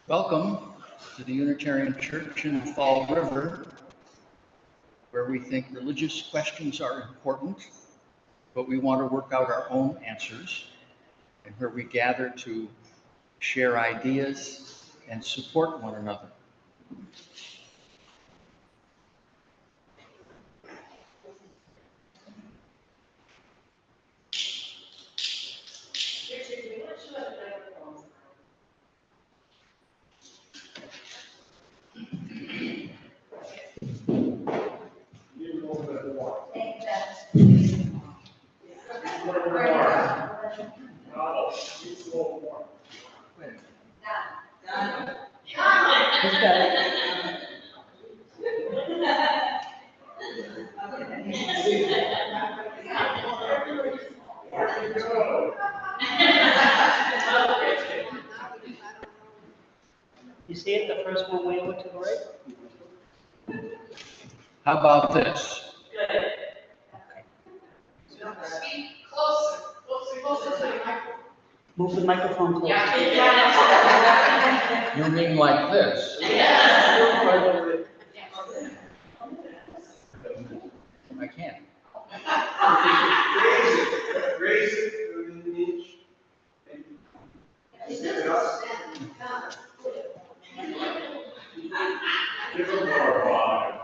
Welcome to the Unitarian Church in Fall River, where we think religious questions are important, but we want to work out our own answers, and where we gather to share ideas and support one another. You see it, the first one way over to the right? How about this? Good. Speak closer to the microphone. Move the microphone closer. You mean like this? I can't. Raise it within the inch. Give it more vibe.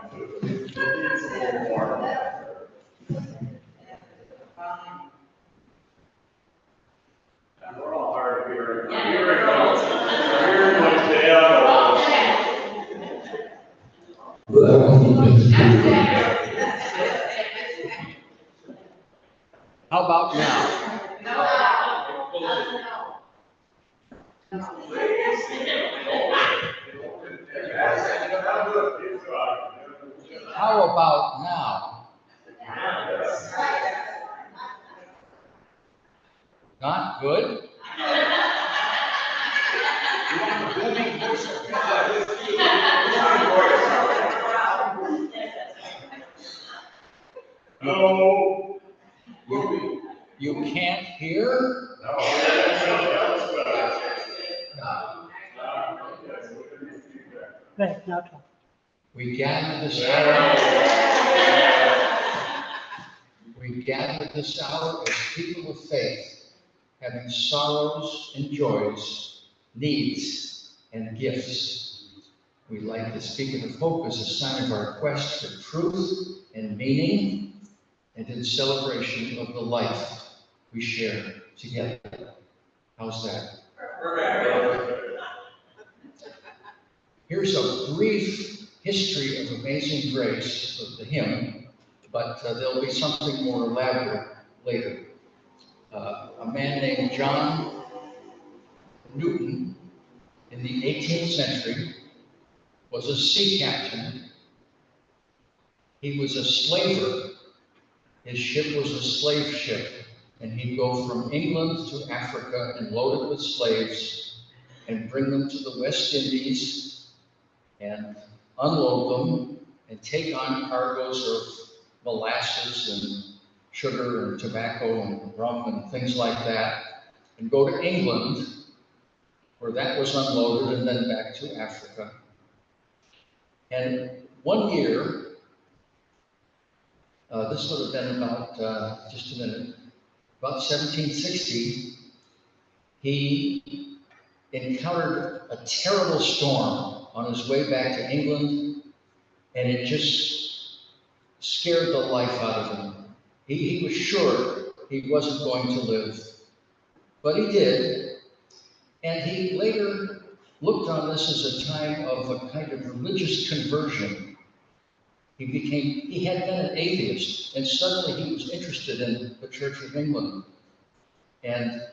It's a little more. We're all hard of hearing. Here it goes. Here it How about now? How about now? Not good? No. You can't hear? No. Right, now talk. We gather this hour as people of faith, having sorrows and joys, needs and gifts. We light this beacon of hope as a sign of our quest for truth and meaning, and in celebration of the life we share together. How's that? Here's a brief history of Amazing Grace of the hymn, but there'll be something more elaborate later. A man named John Newton in the 18th century was a sea captain. He was a slaver. His ship was a slave ship, and he'd go from England to Africa and load it with slaves and bring them to the West Indies and unload them and take on cargoes of molasses and sugar and tobacco and rum and things like that, and go to England, where that was unloaded, and then back to Africa. And one year, this would have been about, just a minute, about 1760, he encountered a terrible storm on his way back to England, and it just scared the life out of him. He was sure he wasn't going to live, but he did. And he later looked on this as a time of a kind of religious conversion. He had been an atheist, and suddenly he was interested in the Church of England. And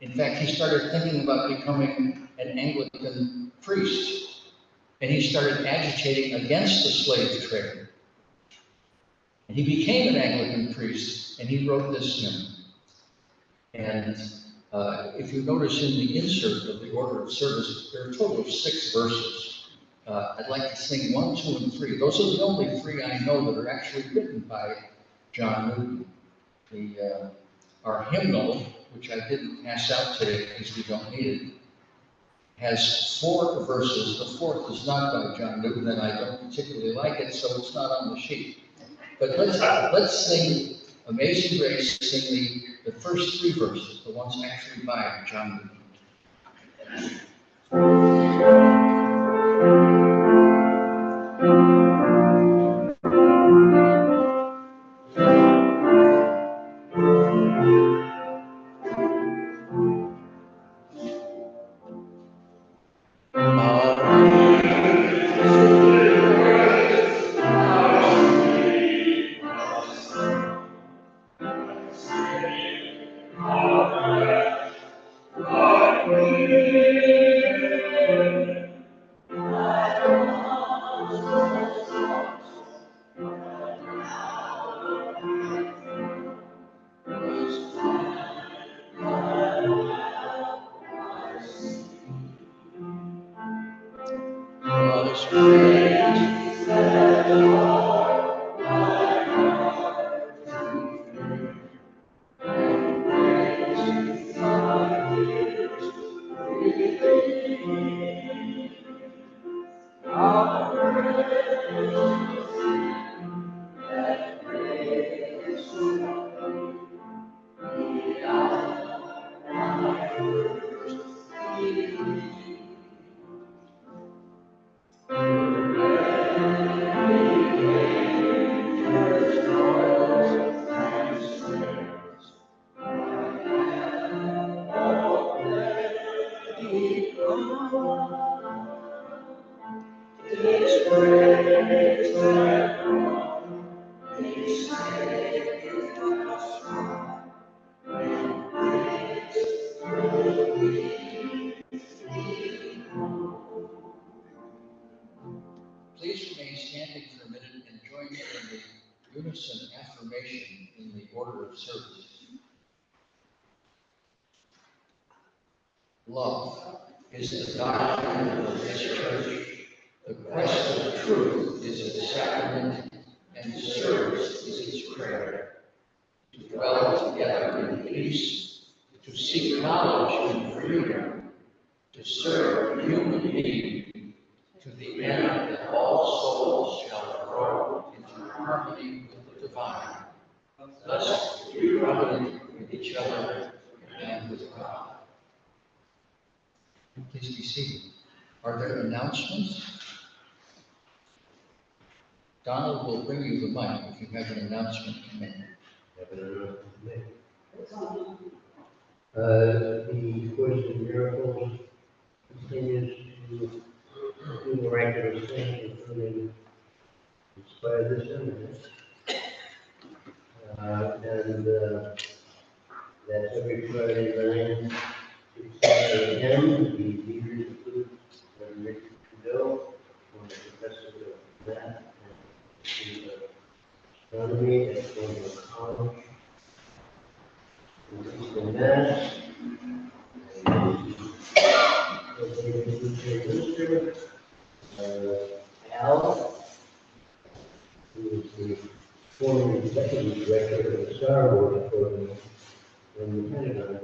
in fact, he started thinking about becoming an Anglican priest. And he started agitating against the slave trade. And he became an Anglican priest, and he wrote this hymn. And if you notice in the insert of the order of service, there are a total of 6 verses. I'd like to sing 1, 2, and 3. Those are the only 3 I know that are actually written by John Newton. Our hymnal, which I didn't pass out today because we don't need it, has 4 verses. The 4th is not by John Newton, and I don't particularly like it, so it's not on the sheet. But let's sing Amazing Grace, sing the first 3 verses, the ones actually by John Newton. Please remain standing for a minute and join me in the unison affirmation in the order of service. Love is the doctrine of this church. The quest of truth is its sacrament, and service is its prayer. To dwell together in peace, to seek knowledge and freedom, to serve the human being, to the end that all souls shall grow into harmony with the divine, thus to be covenant with each other and with God. Please be seated. Are there announcements? Donald will bring you the mic if you have an announcement to make. The Course in Miracles continues to do miraculous things, including inspire this image. That's every Friday night, 6 a.m. The leaders include Trudeau, one of the professors of that, and astronomy at Colonial College. The Mass, and Minister, Al, who is the former executive director of the Star Wars program in the Pentagon.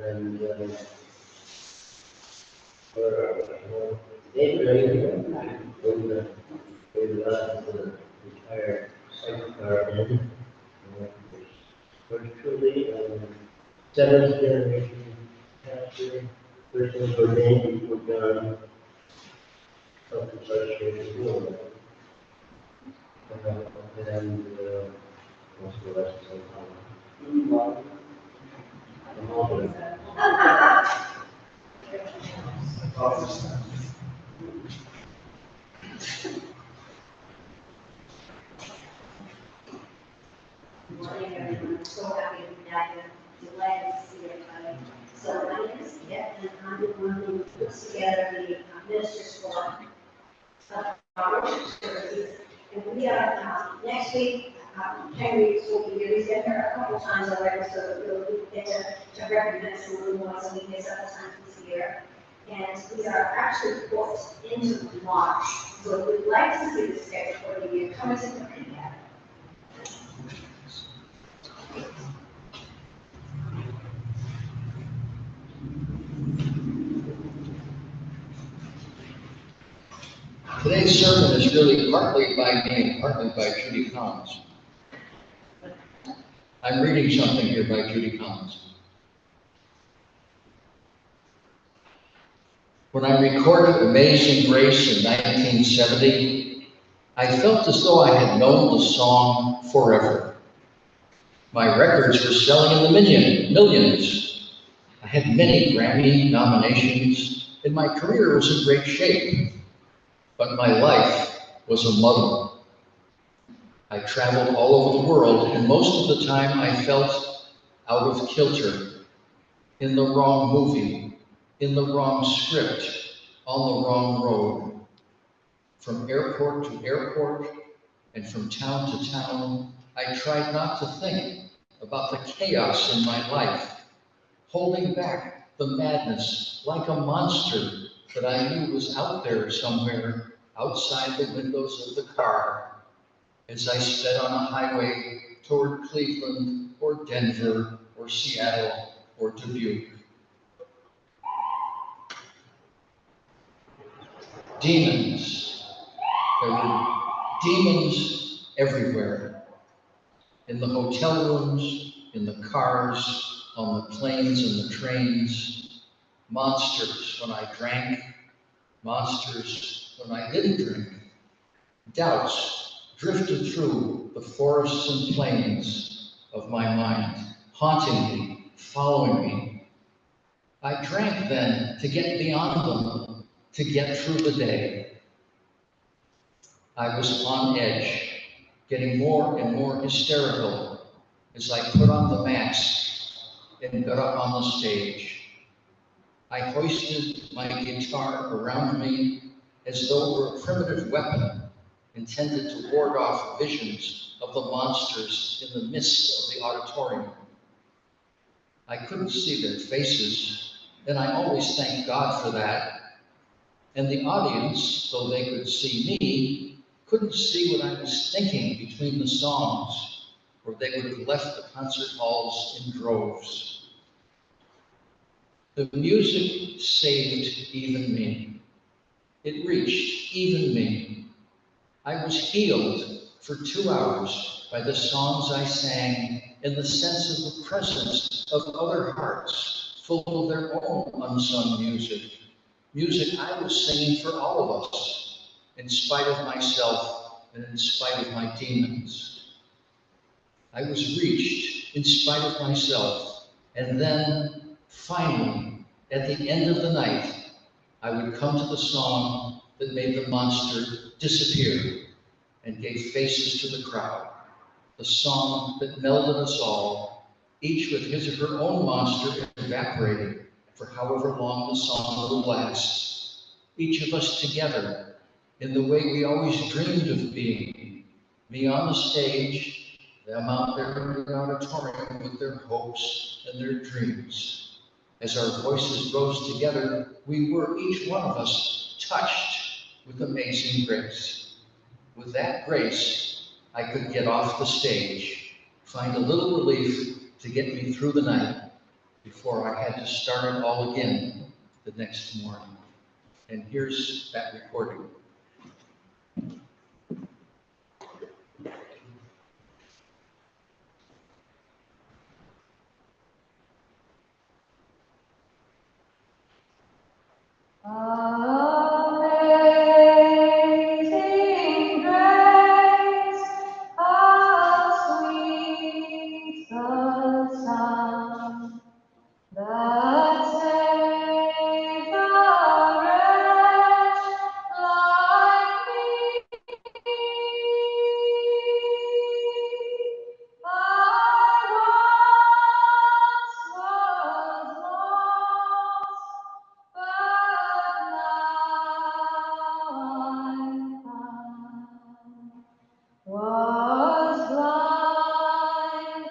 And David Reagan, when they left the retired secretary in, was truly seventh generation pastor, person ordained before God, of the church of the world. And what's the rest of the time? I'm all good. Good morning, everyone. I'm so happy to be back and delighted to see everybody. So my name is Kit, and I'm the one who puts together the ministers for our worship services. And we are, next week, Henry will be here. He's been here a couple times already, so we'll get to recognize him a little more, so he gets up times this year. And these are actually booked into March. So if we'd like to see the schedule for the year, come and take a look at it. Today's sermon is really partly by me and partly by Judy Collins. I'm reading something here by Judy Collins. When I recorded Amazing Grace in 1970, I felt as though I had known the song forever. My records were selling in the millions. I had many Grammy nominations, and my career was in great shape. But my life was a muddle. I traveled all over the world, and most of the time I felt out of kilter, in the wrong movie, in the wrong script, on the wrong road. From airport to airport, and from town to town, I tried not to think about the chaos in my life, holding back the madness like a monster that I knew was out there somewhere outside the windows of the car as I sped on a highway toward Cleveland or Denver or Seattle or Dubuque. Demons. There were demons everywhere. In the hotel rooms, in the cars, on the planes and the trains. Monsters when I drank, monsters when I didn't drink. Doubts drifted through the forests and plains of my mind, haunting me, following me. I drank then to get beyond them, to get through the day. I was on edge, getting more and more hysterical as I put on the mask and got up on the stage. I hoisted my guitar around me as though it were a primitive weapon intended to ward off visions of the monsters in the midst of the auditorium. I couldn't see their faces, and I always thank God for that. And the audience, though they could see me, couldn't see what I was thinking between the songs, or they would have left the concert halls in droves. The music saved even me. It reached even me. I was healed for 2 hours by the songs I sang and the sense of the presence of other hearts full of their own unsung music. Music I was singing for all of us, in spite of myself and in spite of my demons. I was reached in spite of myself, and then, finally, at the end of the night, I would come to the song that made the monster disappear and gave faces to the crowd. The song that melded us all, each with his or her own monster evaporating for however long the song will last. Each of us together in the way we always dreamed of being. Me on the stage, them out there in the auditorium with their hopes and their dreams. As our voices rose together, we were, each one of us, touched with amazing grace. With that grace, I could get off the stage, find a little relief to get me through the night before I had to start it all again the next morning. And here's that recording. Amazing grace, how sweet the sound that saved a wretch like me. I once was lost, but now I'm found. Was blind,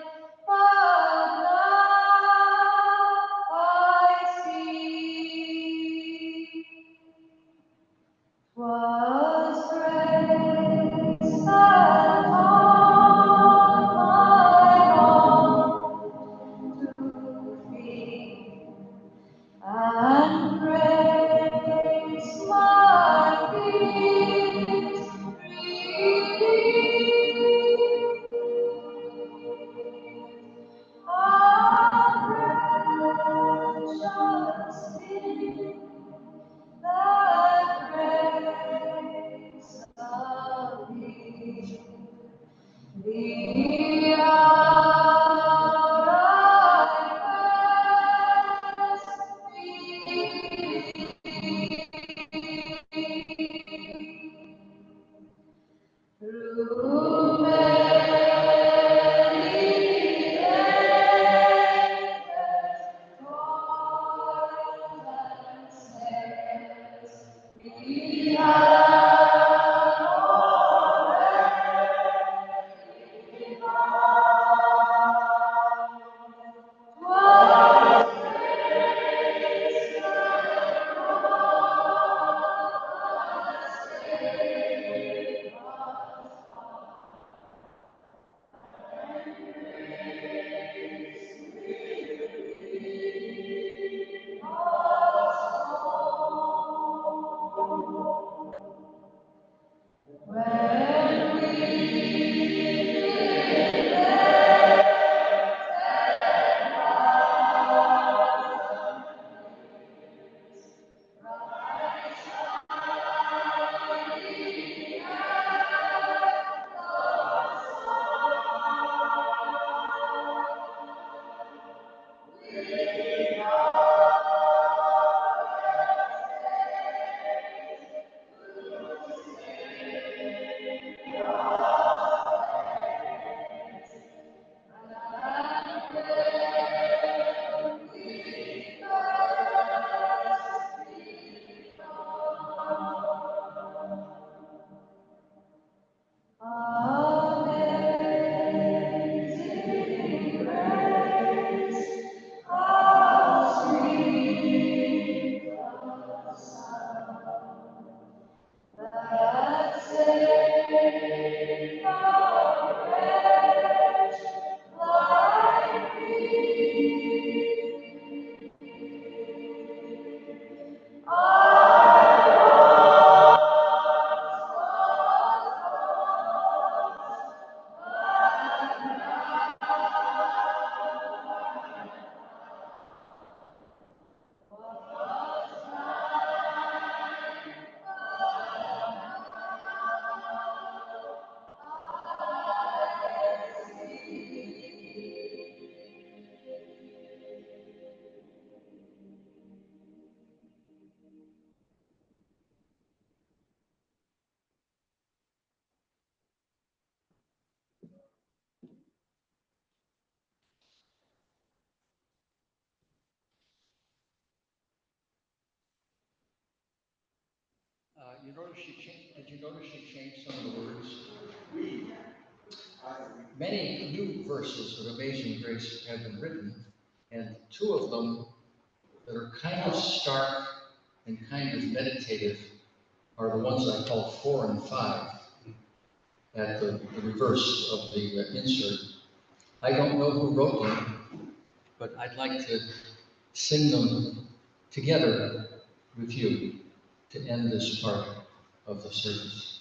but now I see. 'Twas grace that taught my heart to feel, and grace my fears relieved. How precious is that grace of thee. The hour I first believed. Through many dangers, toils, and snares, we have already found. 'Twas grace that brought us safe when amazing grace, how sweet the sound that saved a wretch like me. I Did you notice she changed some of the words? Many new verses of Amazing Grace have been written, and two of them that are kind of stark and kind of meditative are the ones I call 4 and 5 at the reverse of the insert. I don't know who wrote them, but I'd like to sing them together with you to end this part of the service.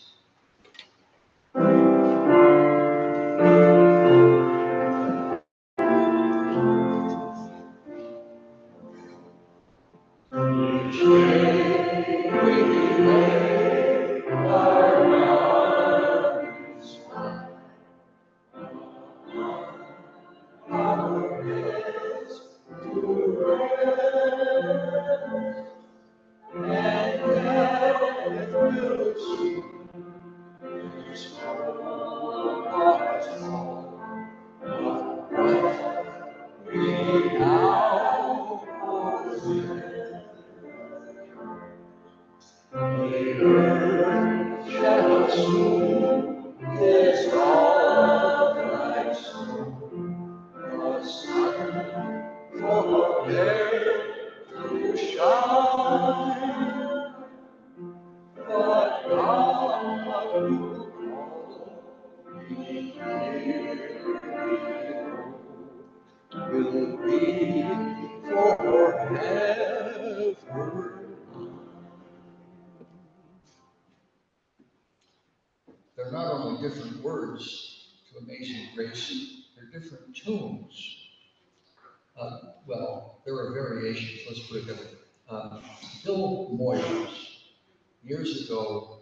Each day we make our lives our heads to rest, and death will soon restore us all. But we now possess. The earth shall soon dissolve like snow, the sun forbear to shine, but God who called me here will be forever. They're not only different words to Amazing Grace, they're different tunes. Well, there are variations, let's put it that way. Bill Moyers, years ago,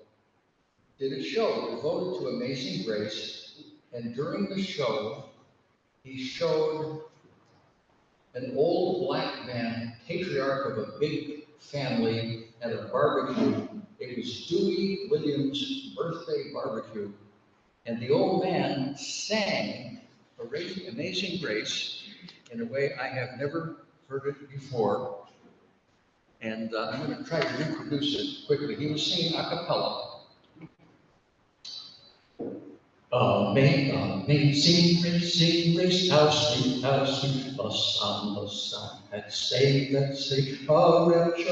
did a show devoted to Amazing Grace, and during the show, he showed an old black man, patriarch of a big family, at a barbecue. It was Dewey Williams' birthday barbecue. And the old man sang Amazing Grace in a way I have never heard it before. And I'm going to try to reproduce it quickly. He was singing a cappella. Amazing grace, how sweet, the Son that saved, a wretch,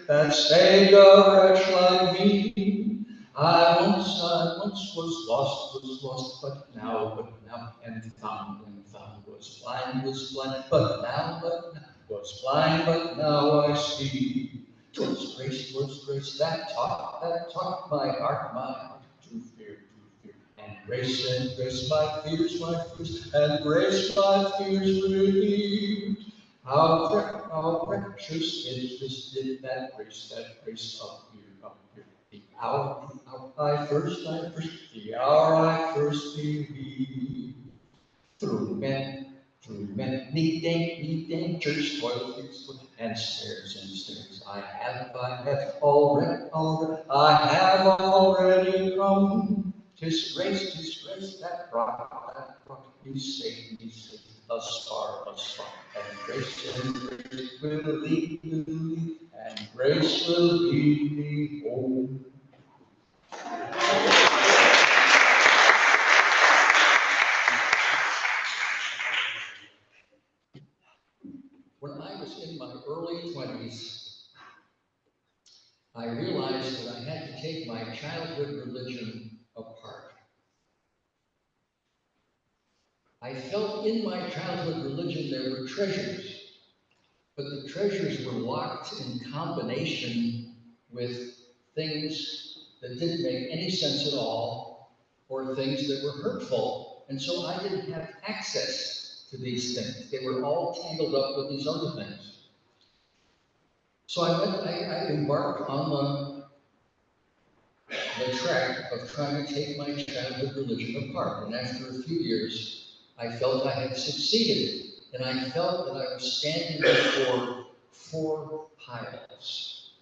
that saved a wretch like me. I once was lost, but now, and found, was blind, but now, was blind, but now I see. 'Twas grace that taught my heart to fear. And grace my fears, and grace my fears relieved. How precious is that grace up here. The hour the hour I first believed. Through many dangers, toils, and snares, I have already come. 'Tis grace that brought me safe, thus far, and grace will lead me, and grace will lead me home. When I was in my early 20s, I realized that I had to take my childhood religion apart. I felt in my childhood religion there were treasures, but the treasures were locked in combination with things that didn't make any sense at all, or things that were hurtful, and so I didn't have access to these things. They were all tangled up with these other things. So I embarked on the track of trying to take my childhood religion apart. And after a few years, I felt I had succeeded. And I felt that I was standing before 4 piles,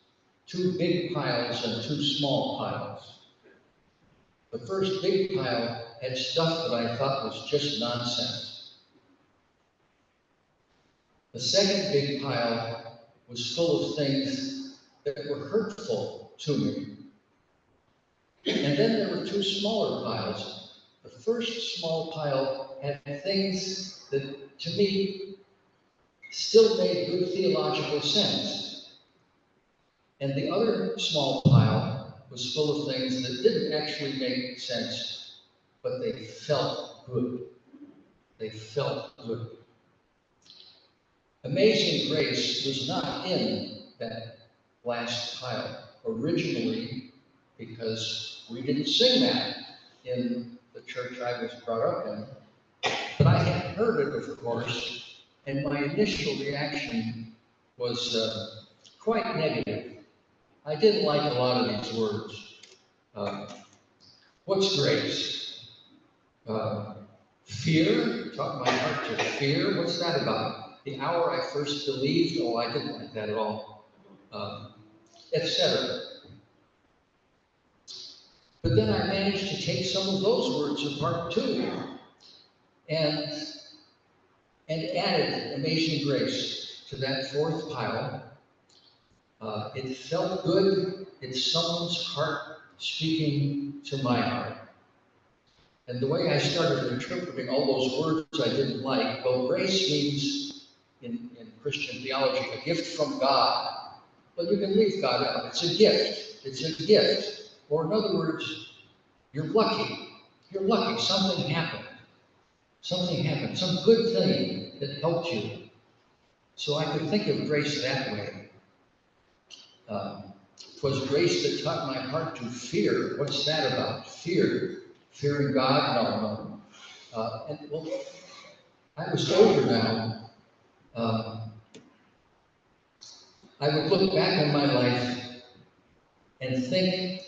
2 big piles and 2 small piles. The first big pile had stuff that I thought was just nonsense. The second big pile was full of things that were hurtful to me. And then there were 2 smaller piles. The first small pile had things that, to me, still made good theological sense. And the other small pile was full of things that didn't actually make sense, but they felt good. They felt good. Amazing Grace was not in that last pile originally because we didn't sing that in the church I was brought up in. But I had heard it, of course, and my initial reaction was quite negative. I didn't like a lot of these words. What's grace? Fear, taught my heart to fear. What's that about? The hour I first believed, oh, I didn't like that at all, etc. But then I managed to take some of those words apart too, and added Amazing Grace to that fourth pile. It felt good. It's someone's heart speaking to my heart. And the way I started interpreting all those words I didn't like, well, grace means, in Christian theology, a gift from God. But you can leave God out. It's a gift. It's a gift. Or in other words, you're lucky. You're lucky. Something happened. Something happened. Some good thing that helped you. So I could think of grace that way. It was grace that taught my heart to fear. What's that about? Fear. Fearing God? No. And well, I was older now. I would look back on my life and think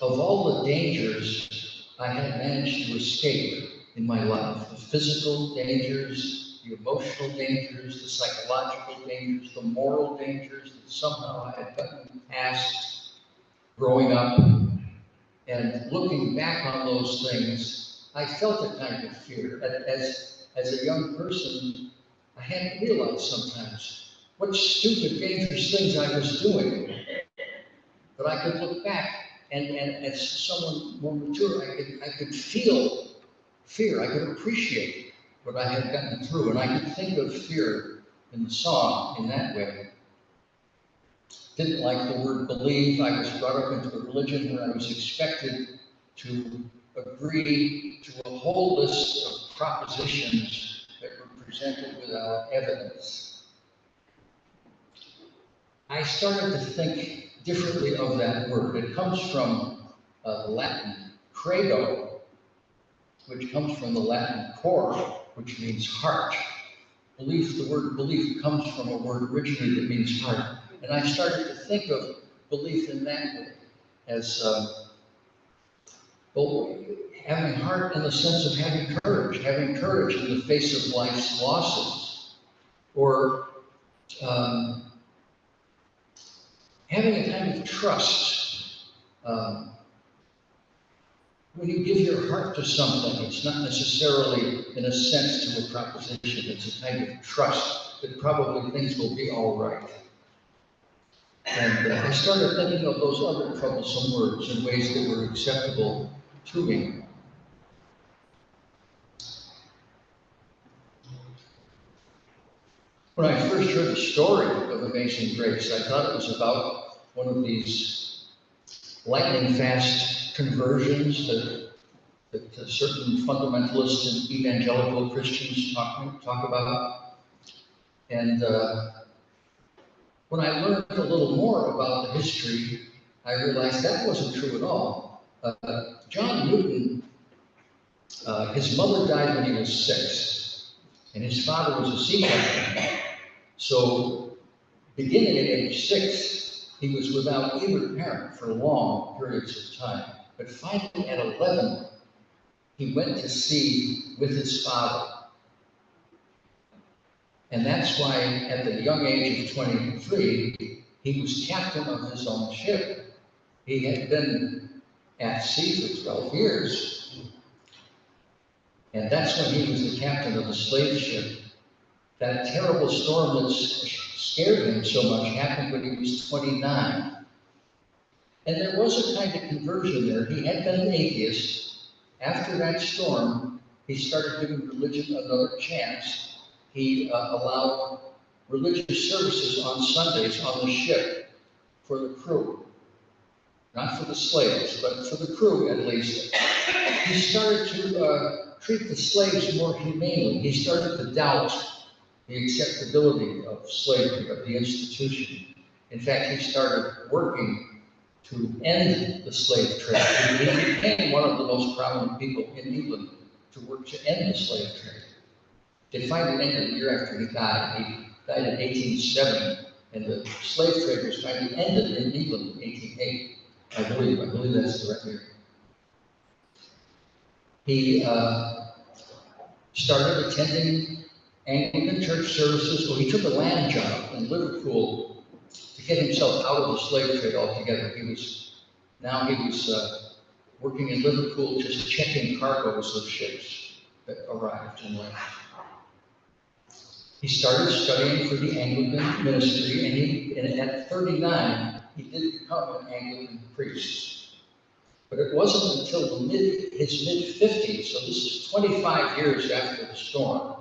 of all the dangers I had managed to escape in my life. The physical dangers, the emotional dangers, the psychological dangers, the moral dangers that somehow I had gotten past growing up. And looking back on those things, I felt a kind of fear. As a young person, I hadn't realized sometimes what stupid, dangerous things I was doing. But I could look back, and as someone more mature, I could feel fear. I could appreciate what I had gotten through, and I could think of fear in the song in that way. Didn't like the word believe. I was brought up into a religion where I was expected to agree to a whole list of propositions that were presented without evidence. I started to think differently of that word. It comes from the Latin credo, which comes from the Latin cor, which means heart. Belief, the word belief comes from a word originally that means heart. And I started to think of belief in that way as well, having heart in the sense of having courage in the face of life's losses, or having a kind of trust. When you give your heart to something, it's not necessarily in a sense to a proposition. It's a kind of trust that probably things will be all right. And I started thinking of those other troublesome words in ways that were acceptable to me. When I first heard the story of Amazing Grace, I thought it was about one of these lightning fast conversions that certain fundamentalist and evangelical Christians talk about. And when I learned a little more about the history, I realized that wasn't true at all. John Newton, his mother died when he was 6, and his father was a sea captain. So, beginning at age 6, he was without either parent for long periods of time. But finally, at 11, he went to sea with his father. And that's why, at the young age of 23, he was captain of his own ship. He had been at sea for 12 years. And that's when he was the captain of the slave ship. That terrible storm that scared him so much happened when he was 29. And there was a kind of conversion there. He had been an atheist. After that storm, he started giving religion another chance. he allowed religious services on Sundays on the ship for the crew. Not for the slaves, but for the crew at least. He started to treat the slaves more humanely. He started to doubt the acceptability of slavery, of the institution. In fact, he started working to end the slave trade. He became one of the most prominent people in England to work to end the slave trade. They finally ended the year after he died. He died in 1870, and the slave trade was finally ended in England in 1808. I believe that's the right year. He started attending Anglican church services. Well, he took a land job in Liverpool to get himself out of the slave trade altogether. He was working in Liverpool, just checking cargoes of ships that arrived and left. He started studying for the Anglican ministry, and at 39, he did become an Anglican priest. But it wasn't until his mid-50s, so this is 25 years after the storm,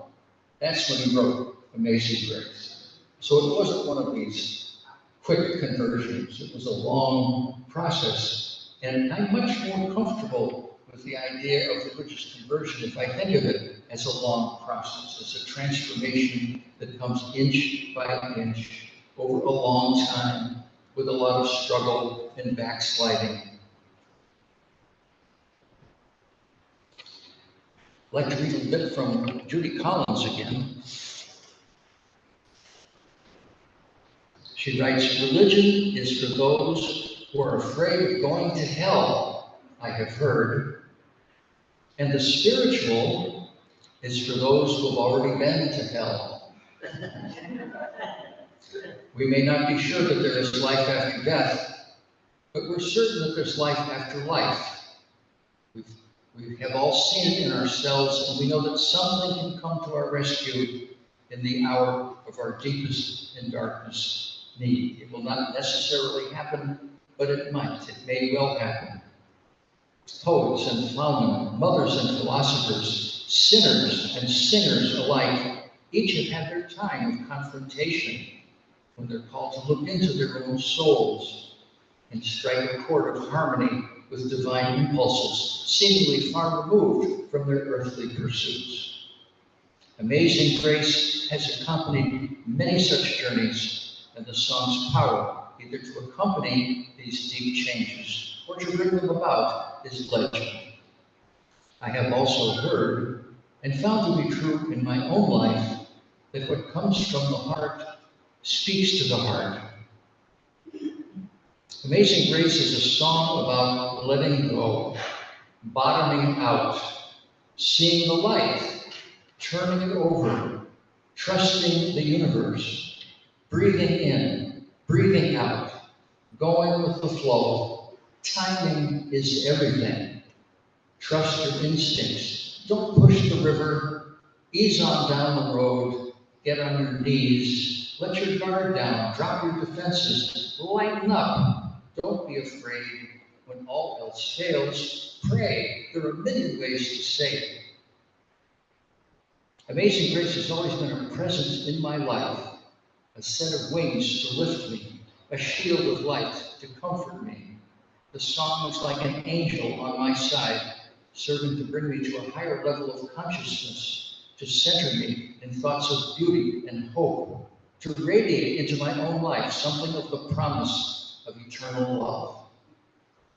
that's when he wrote Amazing Grace. So it wasn't one of these quick conversions. It was a long process. And I'm much more comfortable with the idea of religious conversion if I think of it as a long process, as a transformation that comes inch by inch over a long time with a lot of struggle and backsliding. I'd like to read a bit from Judy Collins again. She writes, "Religion is for those who are afraid of going to hell, I have heard, and the spiritual is for those who have already been to hell. We may not be sure that there is life after death, but we're certain that there's life after life. We have all seen it in ourselves, and we know that something can come to our rescue in the hour of our deepest and darkest need. It will not necessarily happen, but it might. It may well happen. Poets and plowmen, mothers and philosophers, sinners and singers alike, each have had their time of confrontation when they're called to look into their own souls and strike a chord of harmony with divine impulses, seemingly far removed from their earthly pursuits. Amazing Grace has accompanied many such journeys, and the song's power, either to accompany these deep changes or to bring them about, is legend. I have also heard and found to be true in my own life that what comes from the heart speaks to the heart. Amazing Grace is a song about letting go, bottoming out, seeing the light, turning it over, trusting the universe, breathing in, breathing out, going with the flow. Timing is everything. Trust your instincts. Don't push the river. Ease on down the road. Get on your knees. Let your guard down. Drop your defenses. Lighten up. Don't be afraid. When all else fails, pray. There are many ways to save. Amazing Grace has always been a presence in my life, a set of wings to lift me, a shield of light to comfort me. The song is like an angel on my side, serving to bring me to a higher level of consciousness, to center me in thoughts of beauty and hope, to radiate into my own life something of the promise of eternal love.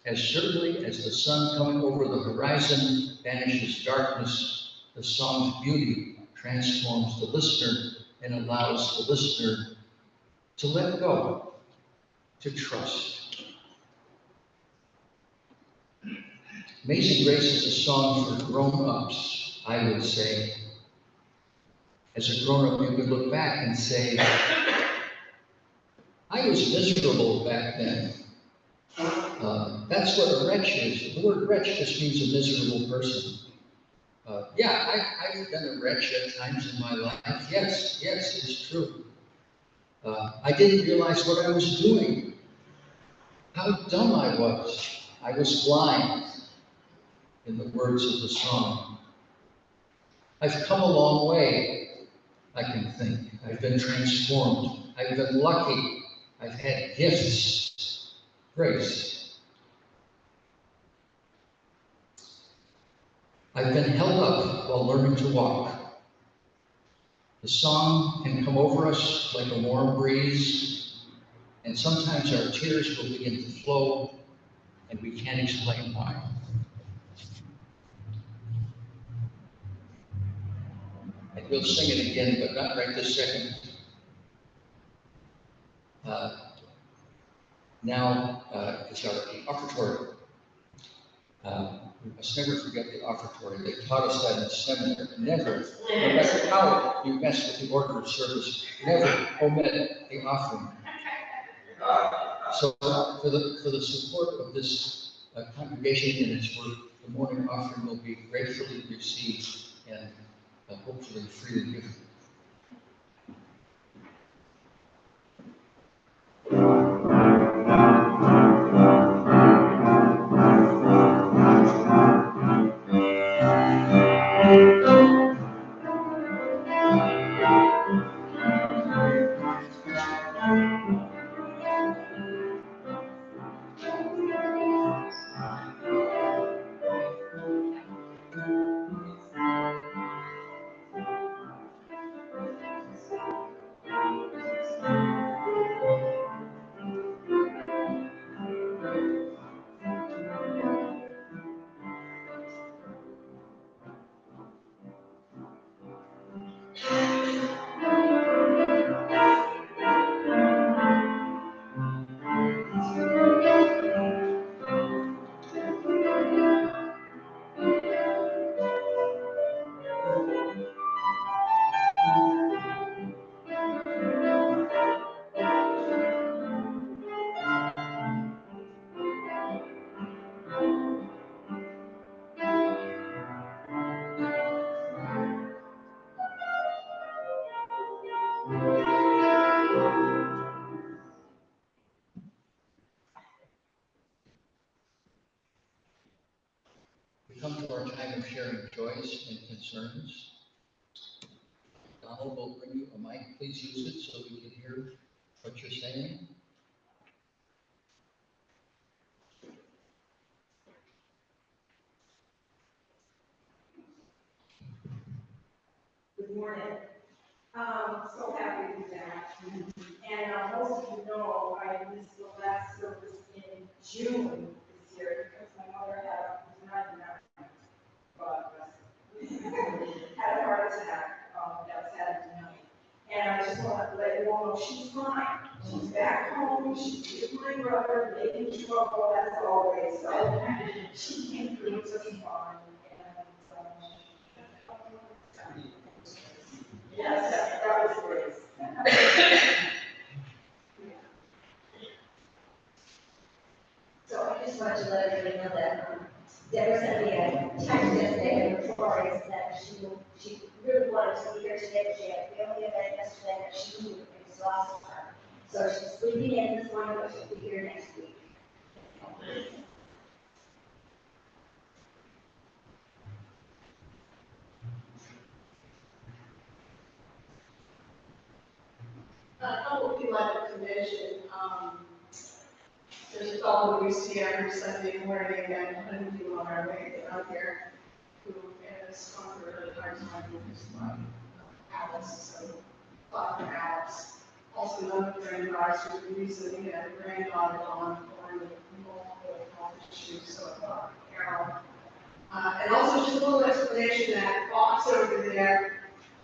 As certainly as the sun coming over the horizon banishes darkness, the song's beauty transforms the listener and allows the listener to let go, to trust. Amazing Grace is a song for grown-ups, I would say. As a grown-up, you could look back and say, I was miserable back then. That's what a wretch is. The word wretch just means a miserable person. I've been a wretch at times in my life. Yes, it's true. I didn't realize what I was doing, how dumb I was. I was blind, in the words of the song. I've come a long way. I can think. I've been transformed. I've been lucky. I've had gifts, grace. I've been held up while learning to walk. The song can come over us like a warm breeze, and sometimes our tears will begin to flow, and we can't explain why. And we'll sing it again, but not right this second. Now is our offertory. We must never forget the offertory. They taught us that in the seminary. Never, no matter how you mess with the order of service, never omit the offering. So for the support of this congregation in its work, the morning offering will be gratefully received and hopefully freely given. We come to our time of sharing joys and concerns. Donald will bring you a mic. Please use it so we can hear what you're saying. Good morning. So happy to be back. And most of you know I missed the last service in June this year because my mother had a heart attack that Saturday night. And I just want to let you all know she's fine. She's back home. She's with my brother, making trouble as always. So she came through just fine. Yes, that was great. So I just wanted to let everybody know that Deborah sent me a text yesterday in Florence that she really wanted to be here today, but she had a family event yesterday that she knew exhausted her. So she's sleeping in this morning, but she'll be here next week. A couple of people at the convention, there's a fellow we see every Sunday morning, and 100 people on our way out here who has gone through a really hard time with his life. Alice, so Dr. Alice. Also another friend of ours who recently had a granddaughter on with multiple health issues, so Carol. And also just a little explanation that box over there,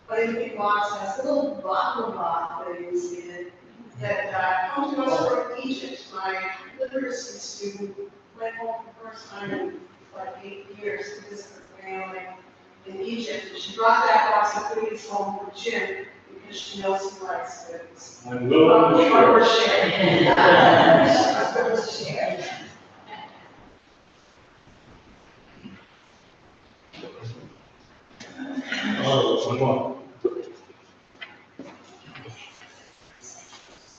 but in the box has little baklava things in it that come to us from Egypt. My literacy student went home for the first time in like 8 years to visit her family in Egypt. And she brought that box of cookies home for Jim because she knows he likes cookies. I'm willing to share. Share. Oh, one more.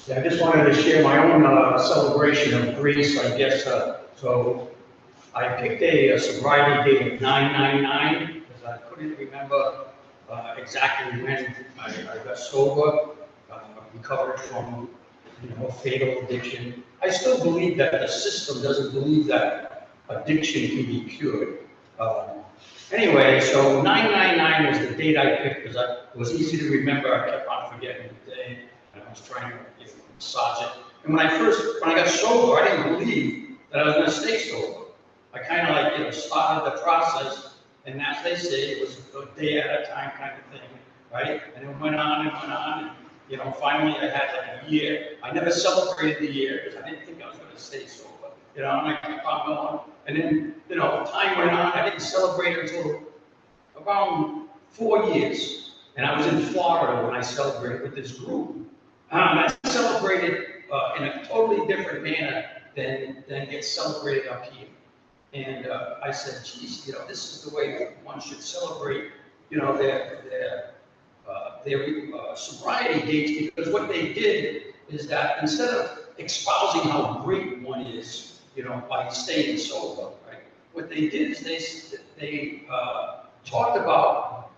Yeah, I just wanted to share my own celebration of Greece, I guess. So I picked a sobriety date of 9/9/9 because I couldn't remember exactly when I got sober, recovered from, a fatal addiction. I still believe that the system doesn't believe that addiction can be cured. Anyway, so 999 was the date I picked because it was easy to remember. I kept on forgetting the day, and I was trying to massage it. And when I got sober, I didn't believe that I was going to stay sober. I kind of started the process, and as they say, it was a day at a time kind of thing, right? And it went on and went on, and finally I had like a year. I never celebrated the year because I didn't think I was going to stay sober. And I kept on going, and then time went on. I didn't celebrate until around 4 years, and I was in Florida when I celebrated with this group. I celebrated in a totally different manner than gets celebrated up here. And I said, geez, this is the way one should celebrate, their sobriety dates, because what they did is that instead of espousing how great one is, by staying sober, right? What they did is they talked about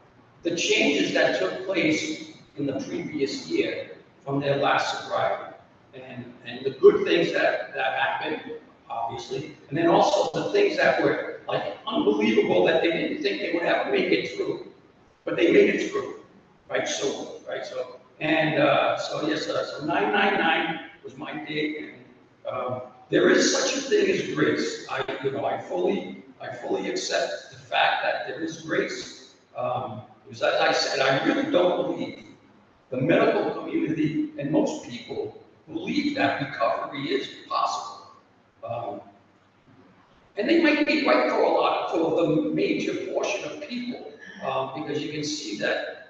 the changes that took place in the previous year from their last sobriety, and the good things that happened, obviously, and then also the things that were like unbelievable that they didn't think they would ever make it through, but they made it through, right? So, yes, so 999 was my date, and there is such a thing as grace. I fully accept the fact that there is grace. Because as I said, I really don't believe the medical community and most people believe that recovery is possible. And they might be right for the major portion of people, because you can see that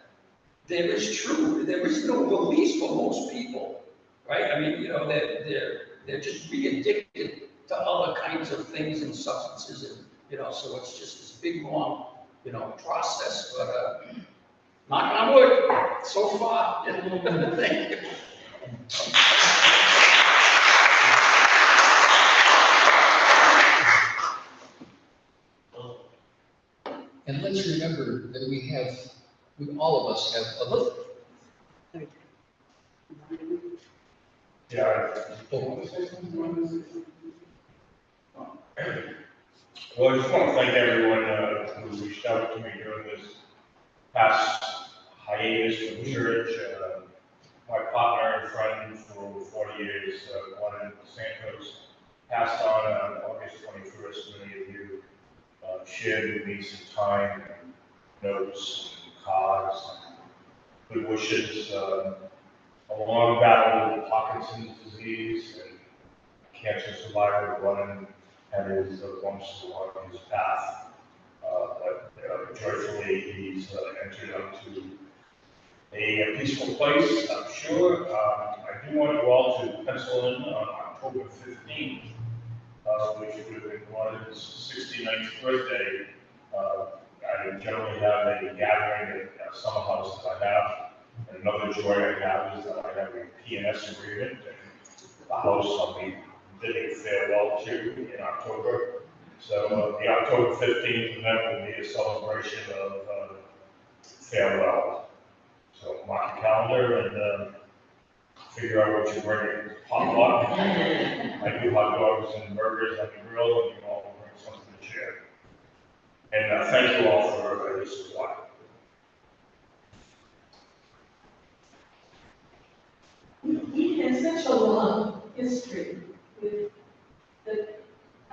there is no release for most people, right? I mean, they're just re-addicted to other kinds of things and substances, and so it's just this big long, process. But knock on wood, so far, thank you. And let's remember that we all of us have a little. Yeah. Oh, Well, I just want to thank everyone who reached out to me during this past hiatus from church. My partner and friend for 40 years, Juan Santos, passed on August 21st. Many of you shared with me some time, and notes, and cards, and good wishes. A long battle with Parkinson's disease and cancer survivor. Juan had his bumps along his path, but joyfully he's entered onto a peaceful place, I'm sure. I do want you all to pencil in on October 15th, which would have been Juan's 69th birthday. I generally have a gathering at summer house that I have. And another joy I have is that I have a P&S agreement, and the house I'll be bidding farewell to in October. So the October 15th event will be a celebration of farewell. So mark your calendar and figure out what you're bringing. Potluck. I do hot dogs and burgers on the grill, and you all will bring something to share. And thank you all for your support. He has such a long history with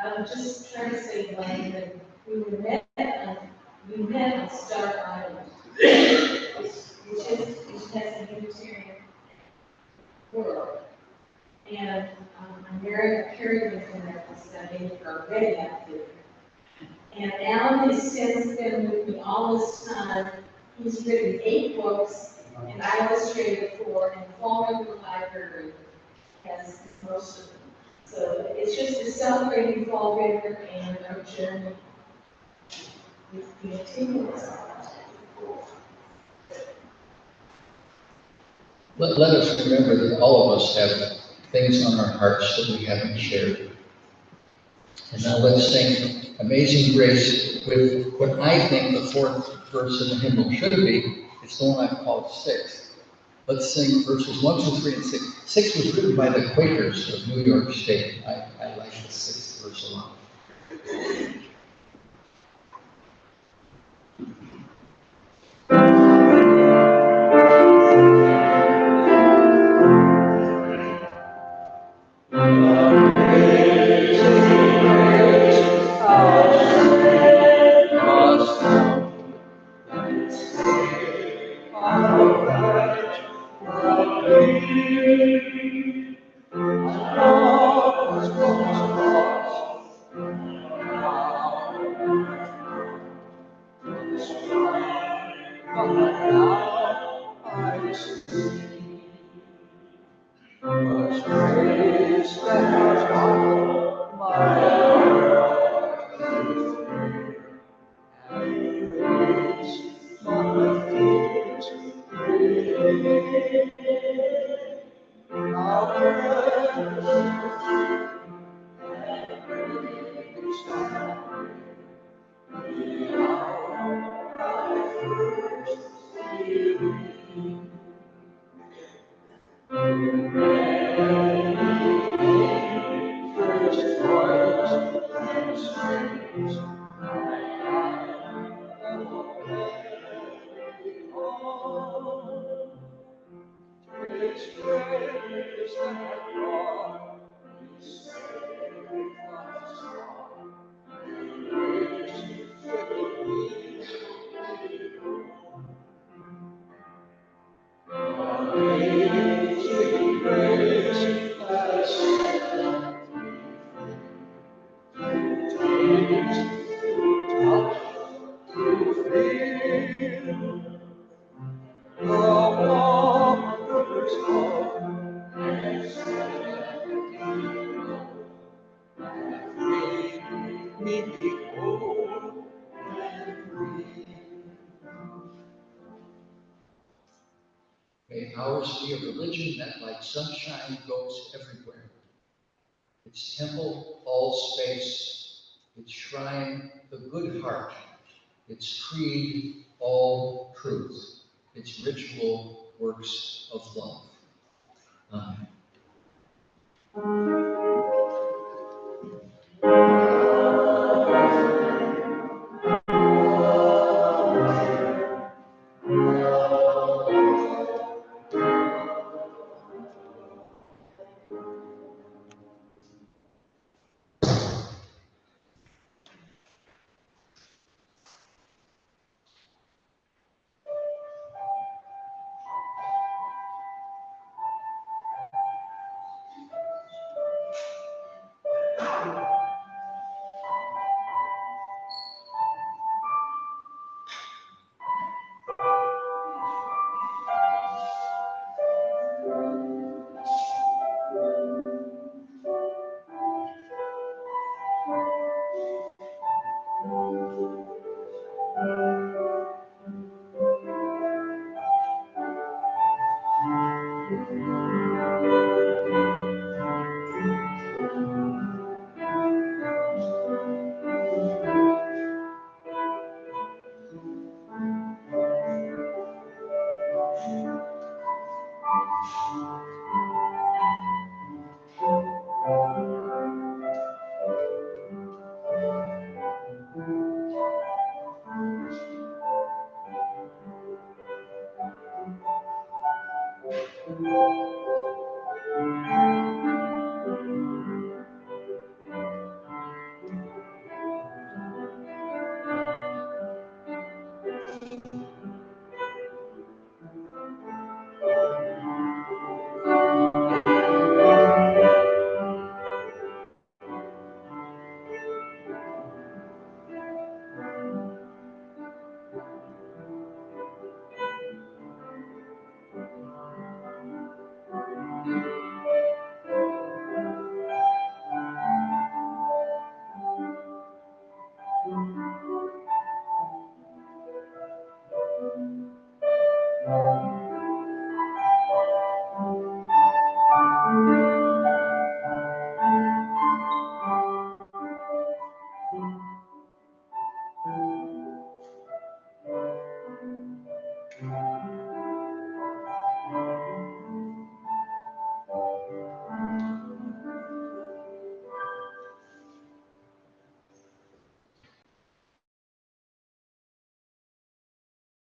I'm just trying to say, Wayne, that we met on Star Island, which has a Unitarian world. And I'm very curious in that study for already active. And Alan has since been with me all this time. He's written 8 books, and I illustrated 4, and Fall River Library has most of them. So it's just a celebrating Fall River and our journey with continuous. let us remember that all of us have things on our hearts that we haven't shared. And now let's sing Amazing Grace with what I think the verse in the hymnal should be. It's the one I've called 6. Let's sing verses 1, 2, 3, and 6. 6 was written by the Quakers of New York State. I like the 6th verse a lot. May ours be a religion that like sunshine goes everywhere. Its temple, all space, its shrine, the good heart, its creed, all truth, its ritual, works of love.